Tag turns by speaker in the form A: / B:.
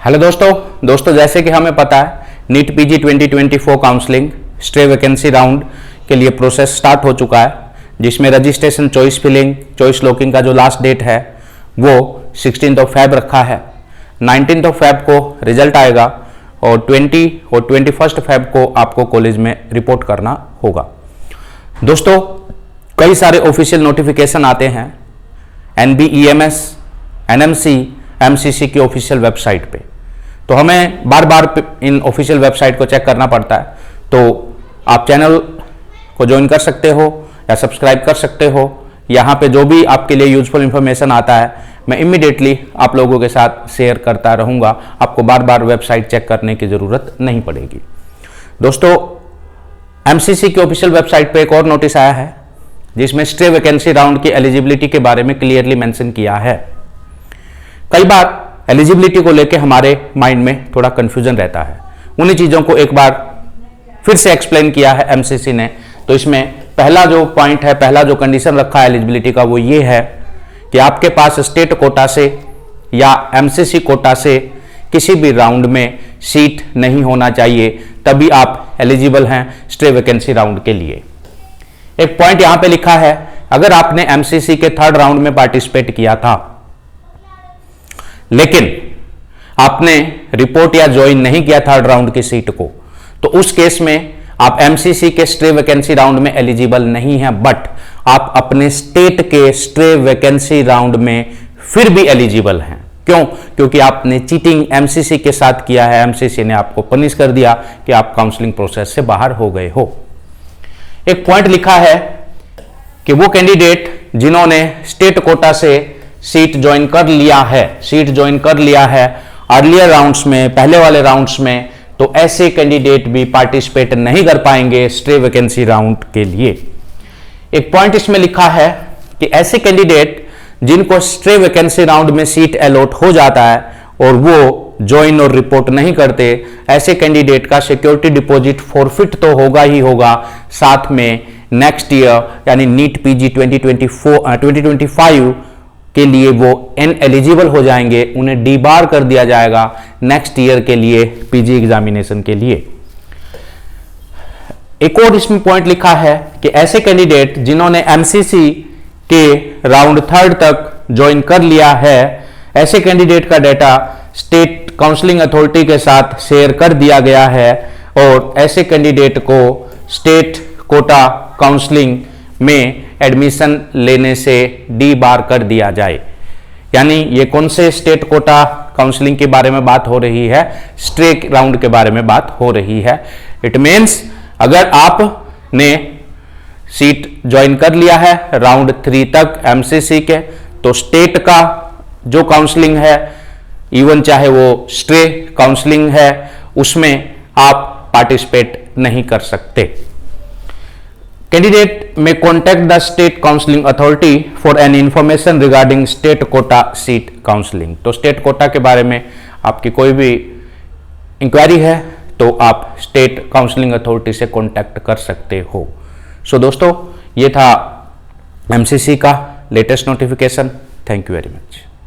A: Hello दोस्तों जैसे कि हमें पता है NEET PG 2024 counselling stray vacancy round के लिए प्रोसेस स्टार्ट हो चुका है, जिसमें registration, choice filling, choice locking का जो लास्ट डेट है वो 16 फेब रखा है। 19 फेब को रिजल्ट आएगा और 20 और 21 फेब को आपको कॉलेज में रिपोर्ट करना होगा। दोस्तों कई सारे ऑफिशियल नोटिफिकेशन आते हैं NBEMS, NMC, MCC की ऑफिशियल वेबसाइट पे, तो हमें बार बार इन ऑफिशियल वेबसाइट को चेक करना पड़ता है। तो आप चैनल को ज्वाइन कर सकते हो या सब्सक्राइब कर सकते हो। यहाँ पे जो भी आपके लिए यूजफुल इंफॉर्मेशन आता है मैं इमीडिएटली आप लोगों के साथ शेयर करता रहूँगा। आपको बार बार वेबसाइट चेक करने की ज़रूरत नहीं पड़ेगी। दोस्तों MCC की ऑफिशियल वेबसाइट पे एक और नोटिस आया है जिसमें स्टे वैकेंसी राउंड की एलिजिबिलिटी के बारे में क्लियरली मेंशन किया है। कई बार एलिजिबिलिटी को लेकर हमारे माइंड में थोड़ा कंफ्यूजन रहता है, उन्हीं चीज़ों को एक बार फिर से एक्सप्लेन किया है MCC ने। तो इसमें पहला जो पॉइंट है, पहला जो कंडीशन रखा है एलिजिबिलिटी का, वो ये है कि आपके पास स्टेट कोटा से या MCC कोटा से किसी भी राउंड में सीट नहीं होना चाहिए, तभी आप एलिजिबल हैं स्टे वैकेंसी राउंड के लिए। एक पॉइंट यहां पे लिखा है, अगर आपने MCC के 3rd राउंड में पार्टिसिपेट किया था लेकिन आपने रिपोर्ट या ज्वाइन नहीं किया 3rd राउंड की सीट को, तो उस केस में आप MCC के स्टे वैकेंसी राउंड में एलिजिबल नहीं है, बट आप अपने स्टेट के स्टे वैकेंसी राउंड में फिर भी एलिजिबल हैं। क्यों? क्योंकि आपने चीटिंग MCC के साथ किया है। MCC ने आपको पनिश कर दिया कि आप काउंसलिंग प्रोसेस से बाहर हो गए हो। एक पॉइंट लिखा है कि वो कैंडिडेट जिन्होंने स्टेट कोटा से सीट ज्वाइन कर लिया है अर्लियर राउंड्स में, पहले वाले राउंड्स में, तो ऐसे कैंडिडेट भी पार्टिसिपेट नहीं कर पाएंगे स्टे वैकेंसी राउंड के लिए। एक पॉइंट इसमें लिखा है कि ऐसे कैंडिडेट जिनको स्टे वैकेंसी राउंड में सीट अलॉट हो जाता है और वो ज्वाइन और रिपोर्ट नहीं करते, ऐसे कैंडिडेट का सिक्योरिटी डिपॉजिट फॉरफिट तो होगा ही होगा, साथ में नेक्स्ट ईयर यानी नीट पीजी 2025 के लिए वो इनएलिजिबल हो जाएंगे, उन्हें डीबार कर दिया जाएगा नेक्स्ट ईयर के लिए पीजी एग्जामिनेशन के लिए। एक और इसमें पॉइंट लिखा है कि ऐसे कैंडिडेट जिन्होंने MCC के राउंड 3rd तक ज्वाइन कर लिया है, ऐसे कैंडिडेट का डाटा स्टेट काउंसलिंग अथॉरिटी के साथ शेयर कर दिया गया है और ऐसे कैंडिडेट को स्टेट कोटा काउंसलिंग में एडमिशन लेने से डीबार कर दिया जाए। यानी ये कौन से स्टेट कोटा काउंसलिंग के बारे में बात हो रही है? स्टे राउंड के बारे में बात हो रही है। इट मीन्स अगर आपने सीट ज्वाइन कर लिया है राउंड 3 तक MCC के, तो स्टेट का जो काउंसलिंग है, इवन चाहे वो स्टे काउंसलिंग है, उसमें आप पार्टिसिपेट नहीं कर सकते। Candidate may contact the state counseling authority for any information regarding state quota seat counseling। तो स्टेट कोटा के बारे में आपकी कोई भी इंक्वायरी है तो आप स्टेट काउंसलिंग अथॉरिटी से कांटेक्ट कर सकते हो। सो दोस्तों ये था MCC का latest notification. Thank you very much.